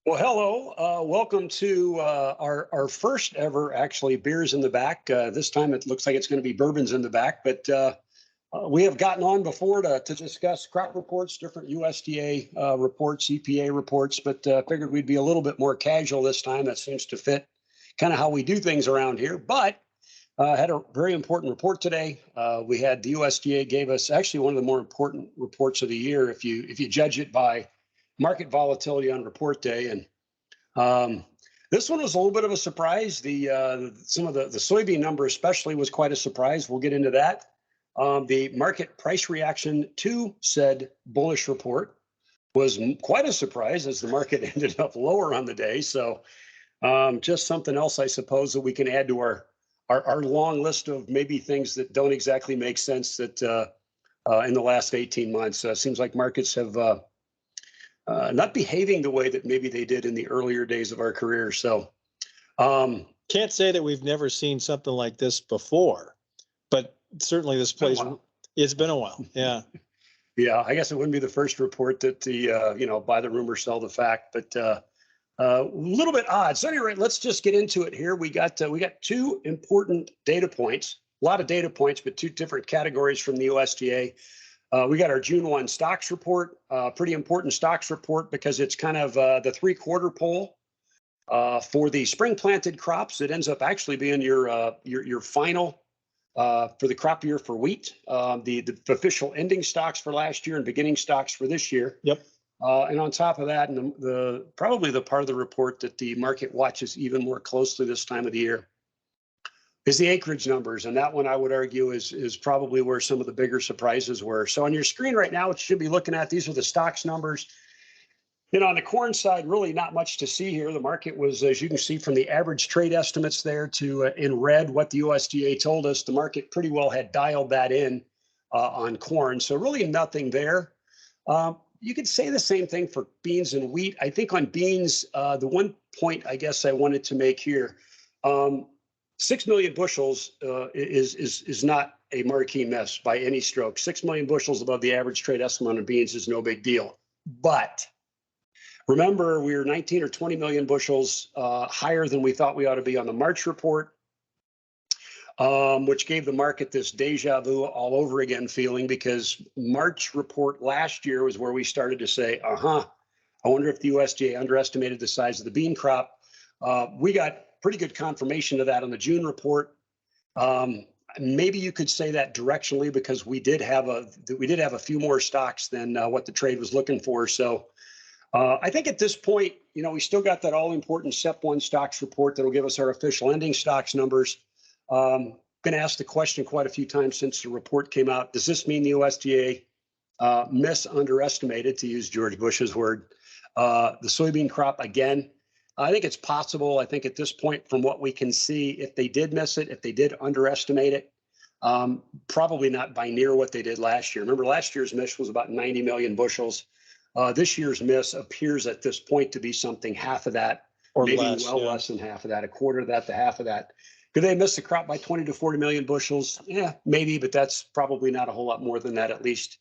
Well, hello. Welcome to our first ever, actually, beers in the back. This time it looks like it's going to be bourbons in the back, but we have gotten on before to discuss crop reports, different USDA reports, EPA reports, but figured we'd be a little bit more casual this time. That seems to fit kind of how we do things around here. But had a very important report today. We had the USDA gave us actually one of the more important reports of the year if you judge it by market volatility on report day. And this one was a little bit of a surprise. Some of the soybean number especially was quite a surprise. We'll get into that. The market price reaction to said bullish report was quite a surprise as the market ended up lower on the day. So just something else, I suppose, that we can add to our long list of maybe things that don't exactly make sense that in the last 18 months. Seems like markets have not behaving the way that maybe they did in the earlier days of our career. So can't say that we've never seen something like this before, but certainly this place, it's been a while. Yeah. Yeah. I guess it wouldn't be the first report that the, buy the rumor, sell the fact, but a little bit odd. So anyway, let's just get into it here. We got two important data points, a lot of data points, but two different categories from the USDA. We got our June 1 stocks report, pretty important stocks report because it's kind of the three-quarter poll for the spring planted crops. It ends up actually being your final for the crop year for wheat, the official ending stocks for last year and beginning stocks for this year. Yep. And on top of that, and probably the part of the report that the market watches even more closely this time of the year is the acreage numbers. And that one, I would argue, is probably where some of the bigger surprises were. So on your screen right now, what you should be looking at, these are the stocks numbers. On the corn side, really not much to see here. The market was, as you can see from the average trade estimates there to in red, what the USDA told us, the market pretty well had dialed that in on corn. So really nothing there. You could say the same thing for beans and wheat. I think on beans, the one point I guess I wanted to make here, 6 million bushels is not a marquee miss by any stroke. 6 million bushels above the average trade estimate on beans is no big deal. But remember, we were 19 or 20 million bushels higher than we thought we ought to be on the March report, which gave the market this deja vu all over again feeling, because March report last year was where we started to say, I wonder if the USDA underestimated the size of the bean crop. We got pretty good confirmation of that on the June report. Maybe you could say that directionally because we did have a few more stocks than what the trade was looking for. So I think at this point, we still got that all important SEP 1 stocks report that'll give us our official ending stocks numbers. Been asked the question quite a few times since the report came out. Does this mean the USDA underestimated, to use George Bush's word, the soybean crop again? I think it's possible. I think at this point, from what we can see, if they did miss it, if they did underestimate it, probably not by near what they did last year. Remember, last year's miss was about 90 million bushels. This year's miss appears at this point to be something half of that, or maybe less than half of that, a quarter of that to half of that. Could they miss the crop by 20 to 40 million bushels? Yeah, maybe, but that's probably not a whole lot more than that, at least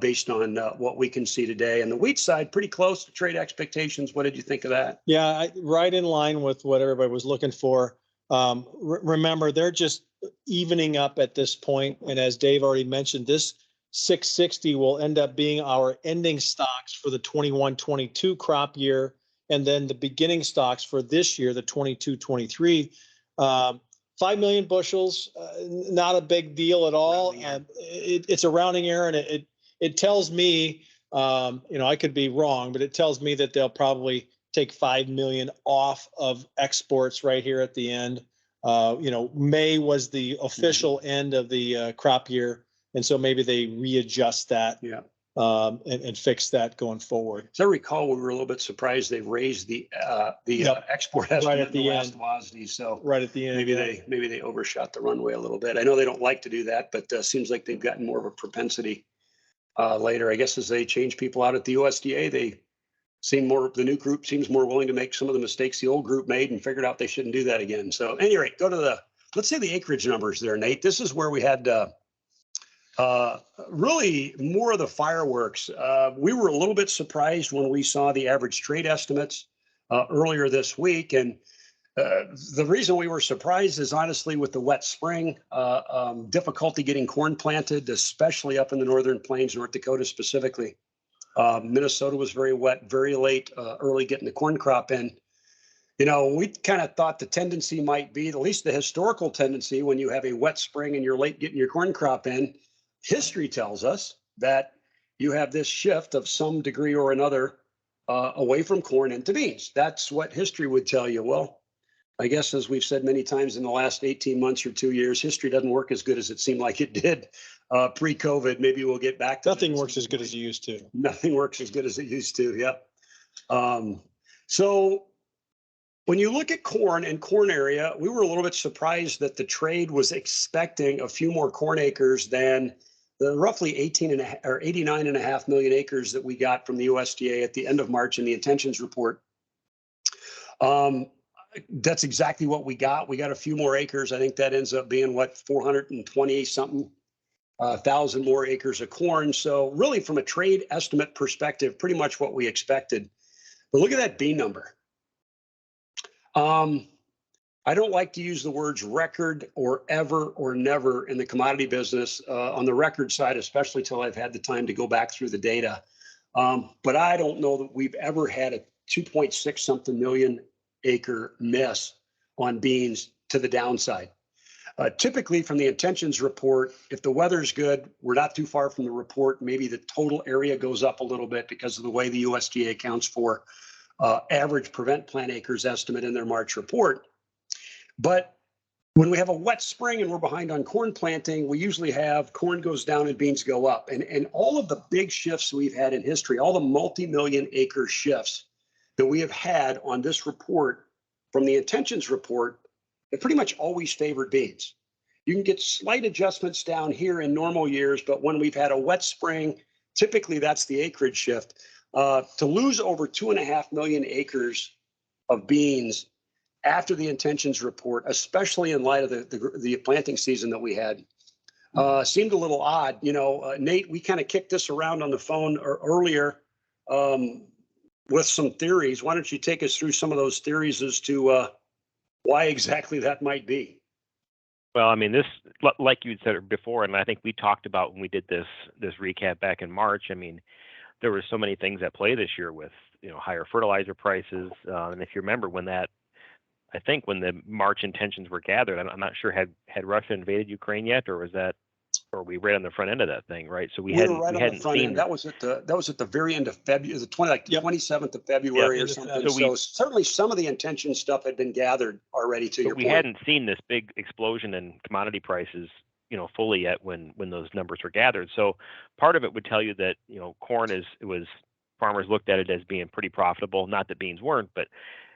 based on what we can see today. And the wheat side, pretty close to trade expectations. What did you think of that? Yeah, right in line with what everybody was looking for. Remember, they're just evening up at this point. And as Dave already mentioned, this 660 will end up being our ending stocks for the 21-22 crop year. And then the beginning stocks for this year, the 22-23. 5 million bushels, not a big deal at all. It's a rounding error, and it tells me, I could be wrong, but it tells me that they'll probably take 5 million off of exports right here at the end. May was the official end of the crop year, and so maybe they readjust that. Yeah. And fix that going forward. As I recall, we were a little bit surprised they raised the export estimate right at the last end. WASDE. So right at the end, maybe they overshot the runway a little bit. I know they don't like to do that, but seems like they've gotten more of a propensity later. I guess as they change people out at the USDA, the new group seems more willing to make some of the mistakes the old group made and figured out they shouldn't do that again. So at any rate, let's say the acreage numbers there, Nate. This is where we had really more of the fireworks. We were a little bit surprised when we saw the average trade estimates earlier this week. And the reason we were surprised is honestly with the wet spring, difficulty getting corn planted, especially up in the northern plains, North Dakota specifically. Minnesota was very wet, very late, early getting the corn crop in. We kind of thought the tendency might be, at least the historical tendency, when you have a wet spring and you're late getting your corn crop in, history tells us that you have this shift of some degree or another away from corn into beans. That's what history would tell you. Well, I guess as we've said many times in the last 18 months or 2 years, history doesn't work as good as it seemed like it did pre-COVID. Maybe we'll get back to Nothing works as good as it used to. Nothing works as good as it used to. Yep. So when you look at corn and corn area, we were a little bit surprised that the trade was expecting a few more corn acres than the roughly 89.5 million acres that we got from the USDA at the end of March in the intentions report. That's exactly what we got. We got a few more acres. I think that ends up being 420 something thousand more acres of corn. So really from a trade estimate perspective, pretty much what we expected. But look at that bean number. I don't like to use the words record or ever or never in the commodity business on the record side, especially till I've had the time to go back through the data. But I don't know that we've ever had a 2.6 something million acre miss on beans to the downside. Typically from the intentions report, if the weather's good, we're not too far from the report. Maybe the total area goes up a little bit because of the way the USDA accounts for average prevent plant acres estimate in their March report. But when we have a wet spring and we're behind on corn planting, we usually have corn goes down and beans go up. And all of the big shifts we've had in history, all the multi-million acre shifts that we have had on this report from the intentions report, it pretty much always favored beans. You can get slight adjustments down here in normal years, but when we've had a wet spring, typically that's the acreage shift. To lose over 2.5 million acres of beans after the intentions report, especially in light of the planting season that we had, seemed a little odd. Nate, we kind of kicked this around on the phone earlier with some theories. Why don't you take us through some of those theories as to why exactly that might be? Well, I mean, this, like you said before, and I think we talked about when we did this recap back in March. I mean, there were so many things at play this year with higher fertilizer prices, and if you remember when the March intentions were gathered, I'm not sure had Russia invaded Ukraine yet, or were we right on the front end of that thing, right? So we hadn't seen that was at the very end of February, the 27th of February or something. So certainly some of the intention stuff had been gathered already. To your point, we hadn't seen this big explosion in commodity prices, fully yet when those numbers were gathered. So part of it would tell you that corn farmers looked at it as being pretty profitable. Not that beans weren't, but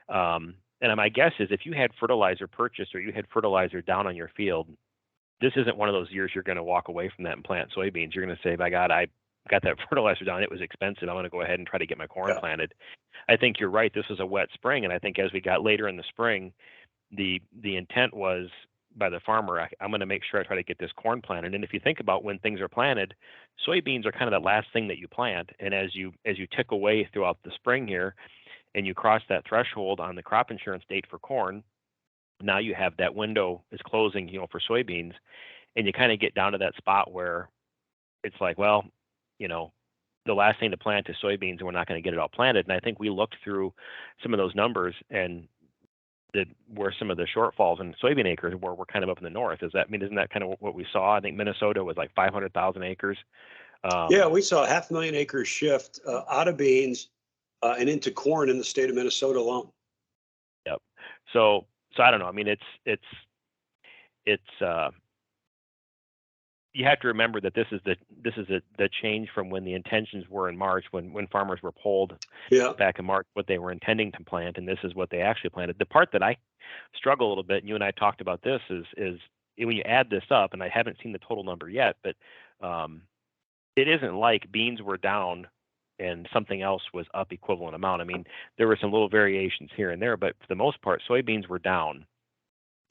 and my guess is if you had fertilizer purchased or you had fertilizer down on your field, this isn't one of those years you're going to walk away from that and plant soybeans. You're going to say, by God, I got that fertilizer down. It was expensive. I'm going to go ahead and try to get my corn planted. I think you're right. This was a wet spring. And I think as we got later in the spring, the intent was by the farmer, I'm going to make sure I try to get this corn planted. And if you think about when things are planted, soybeans are kind of the last thing that you plant. And as you tick away throughout the spring here and you cross that threshold on the crop insurance date for corn, now you have that window is closing, for soybeans, and you kind of get down to that spot where it's like, well, the last thing to plant is soybeans, and we're not going to get it all planted. And I think we looked through some of those numbers and where some of the shortfalls in soybean acres were kind of up in the north. Isn't that kind of what we saw? I think Minnesota was like 500,000 acres. We saw 500,000 acres shift out of beans and into corn in the state of Minnesota alone. Yep. So I don't know. I mean, it's you have to remember that this is the change from when the intentions were in March, when farmers were polled back in March what they were intending to plant, and this is what they actually planted. The part that I struggle a little bit, and you and I talked about this, is when you add this up, and I haven't seen the total number yet, but it isn't like beans were down and something else was up equivalent amount. I mean, there were some little variations here and there, but for the most part, soybeans were down,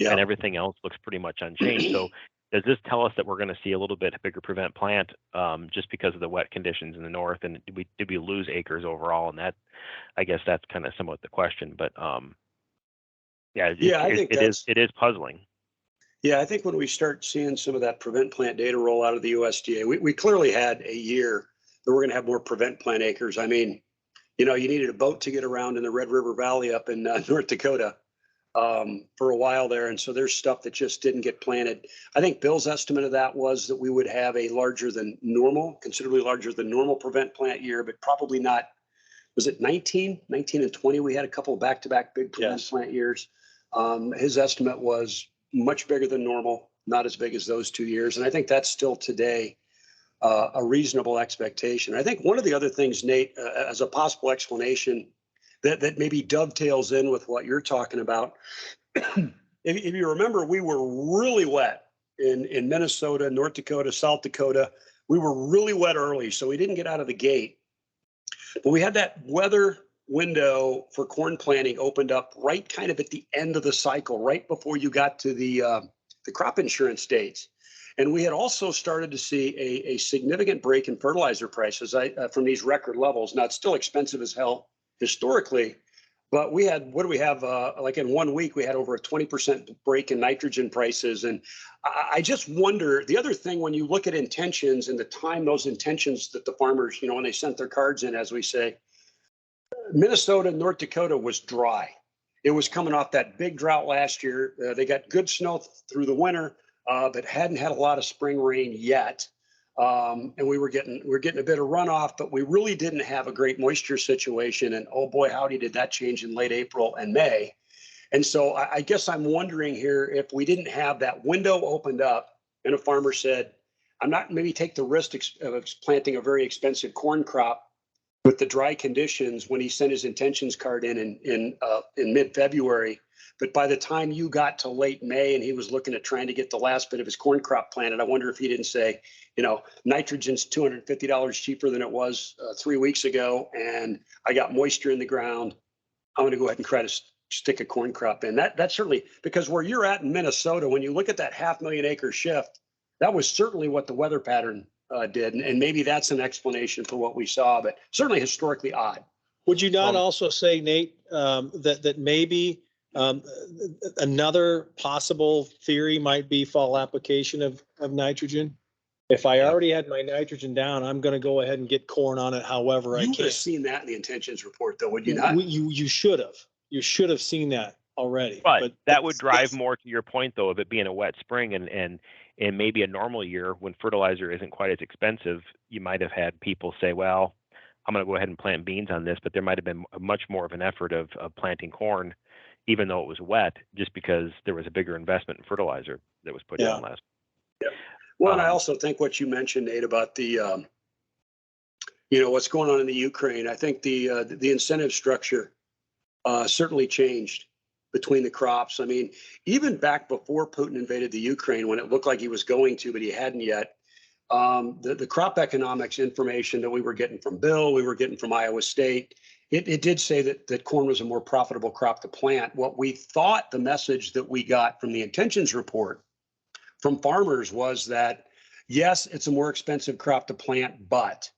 and everything else looks pretty much unchanged. So does this tell us that we're going to see a little bit bigger prevent plant just because of the wet conditions in the north? And did we lose acres overall? And that, I guess that's kind of somewhat the question. But yeah, I think it is puzzling. Yeah, I think when we start seeing some of that prevent plant data roll out of the USDA, we clearly had a year that we're going to have more prevent plant acres. I mean, you needed a boat to get around in the Red River Valley up in North Dakota for a while there. And so there's stuff that just didn't get planted. I think Bill's estimate of that was that we would have a larger than normal, considerably larger than normal prevent plant year, but probably not. Was it 19 and 20? We had a couple of back-to-back big prevent plant years. His estimate was much bigger than normal, not as big as those 2 years. And I think that's still today a reasonable expectation. I think one of the other things, Nate, as a possible explanation that maybe dovetails in with what you're talking about, if you remember, we were really wet in Minnesota, North Dakota, South Dakota. We were really wet early, so we didn't get out of the gate. But we had that weather window for corn planting opened up right kind of at the end of the cycle, right before you got to the crop insurance dates. And we had also started to see a significant break in fertilizer prices from these record levels. Now, it's still expensive as hell historically, but we had, what do we have? Like in 1 week, we had over a 20% break in nitrogen prices. And I just wonder, the other thing, when you look at intentions and the time those intentions that the farmers, when they sent their cards in, as we say, Minnesota, North Dakota was dry. It was coming off that big drought last year. They got good snow through the winter, but hadn't had a lot of spring rain yet. And we were getting a bit of runoff, but we really didn't have a great moisture situation. And oh boy, howdy, did that change in late April and May. And so I guess I'm wondering here if we didn't have that window opened up and a farmer said, I'm not maybe take the risk of planting a very expensive corn crop with the dry conditions when he sent his intentions card in mid-February. But by the time you got to late May and he was looking at trying to get the last bit of his corn crop planted, I wonder if he didn't say, nitrogen's $250 cheaper than it was 3 weeks ago, and I got moisture in the ground. I'm going to go ahead and try to stick a corn crop in. That's certainly, because where you're at in Minnesota, when you look at that 500,000 acre shift, that was certainly what the weather pattern did. And maybe that's an explanation for what we saw, but certainly historically odd. Would you not also say, Nate, that maybe another possible theory might be fall application of nitrogen? If I already had my nitrogen down, I'm going to go ahead and get corn on it however I can. You would have seen that in the intentions report, though, would you not? You should have. You should have seen that already. But that would drive more to your point, though, of it being a wet spring and maybe a normal year when fertilizer isn't quite as expensive. You might have had people say, well, I'm going to go ahead and plant beans on this, but there might have been much more of an effort of planting corn, even though it was wet, just because there was a bigger investment in fertilizer that was put down last. Yeah. Well, and I also think what you mentioned, Nate, about the, what's going on in the Ukraine, I think the incentive structure certainly changed between the crops. I mean, even back before Putin invaded the Ukraine, when it looked like he was going to, but he hadn't yet, the crop economics information that we were getting from Bill, we were getting from Iowa State, it did say that corn was a more profitable crop to plant. What we thought the message that we got from the intentions report from farmers was that, yes, it's a more expensive crop to plant, but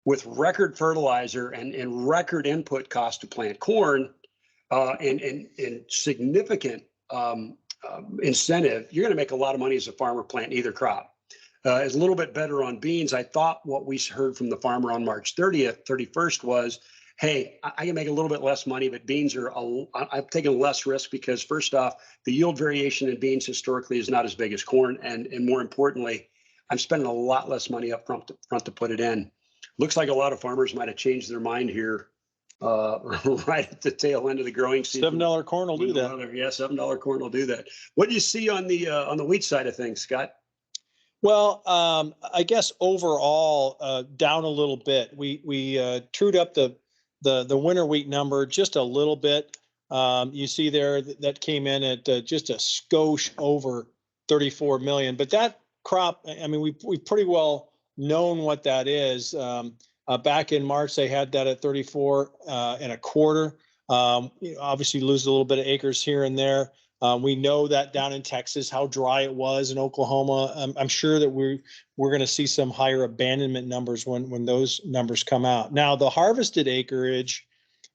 with record fertilizer and record input cost to plant corn and significant incentive, you're going to make a lot of money as a farmer planting either crop. It's a little bit better on beans. I thought what we heard from the farmer on March 31st was, hey, I can make a little bit less money, but beans I'm taking less risk because, first off, the yield variation in beans historically is not as big as corn. And more importantly, I'm spending a lot less money up front to put it in. Looks like a lot of farmers might have changed their mind here right at the tail end of the growing season. $7 corn will do that. Yeah, $7 corn will do that. What do you see on the wheat side of things, Scott? Well, I guess overall down a little bit. We trued up the winter wheat number just a little bit. You see there that came in at just a skosh over 34 million. But that crop, I mean, we've pretty well known what that is. Back in March, they had that at 34 and a quarter. Obviously lose a little bit of acres here and there. We know that down in Texas, how dry it was in Oklahoma. I'm sure that we're going to see some higher abandonment numbers when those numbers come out. Now, the harvested acreage,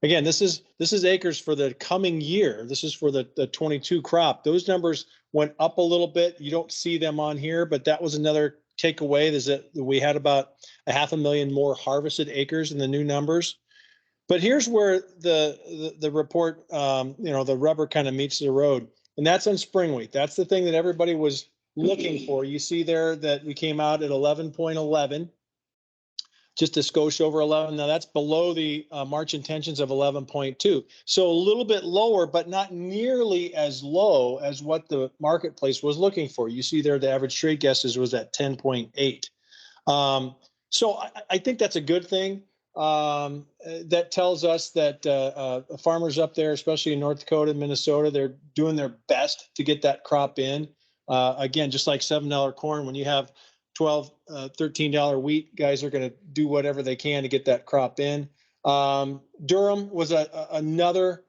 again, this is acres for the coming year. This is for the 22 crop. Those numbers went up a little bit. You don't see them on here, but that was another takeaway, is that we had about 500,000 more harvested acres in the new numbers. But here's where the report, the rubber kind of meets the road, and that's on spring wheat. That's the thing that everybody was looking for. You see there that we came out at 11.11, just a skosh over 11. Now that's below the March intentions of 11.2. So a little bit lower, but not nearly as low as what the marketplace was looking for. You see there the average trade guesses was at 10.8. So I think that's a good thing. That tells us that farmers up there, especially in North Dakota and Minnesota, they're doing their best to get that crop in. Again, just like $7 corn, when you have $12, $13 wheat, guys are going to do whatever they can to get that crop in. Durham was another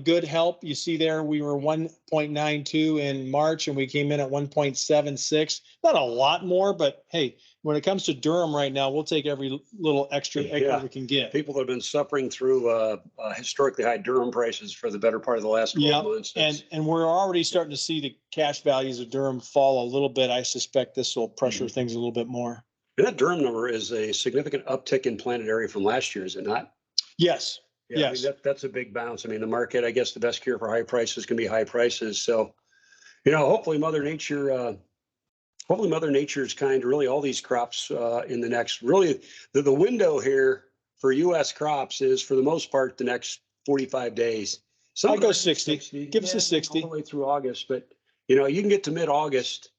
good help. You see there, we were 1.92 in March, and we came in at 1.76. Not a lot more, but hey, when it comes to Durham right now, we'll take every little extra acre we can get. People have been suffering through historically high Durham prices for the better part of the last 12 months. And we're already starting to see the cash values of Durham fall a little bit. I suspect this will pressure things a little bit more. And that Durham number is a significant uptick in planted area from last year, is it not? Yes. Yeah, yes. I mean, that's a big bounce. I mean, the market, I guess the best cure for high prices can be high prices. So, hopefully Mother Nature is kind to really all these crops in the next, really the window here for U.S. crops is for the most part the next 45 days. I go 60. Give us a 60. All the way through August. But, you can get to mid-August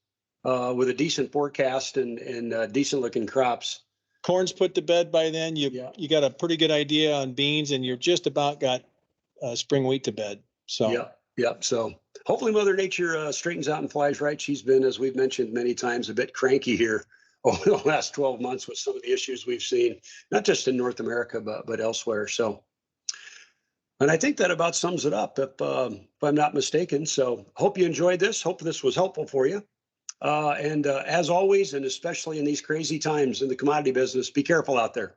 with a decent forecast and decent looking crops. Corn's put to bed by then. You got a pretty good idea on beans, and you're just about got spring wheat to bed. So So hopefully Mother Nature straightens out and flies right. She's been, as we've mentioned many times, a bit cranky here over the last 12 months with some of the issues we've seen, not just in North America, but elsewhere. So, and I think that about sums it up, if I'm not mistaken. So hope you enjoyed this. Hope this was helpful for you. And as always, and especially in these crazy times in the commodity business, be careful out there.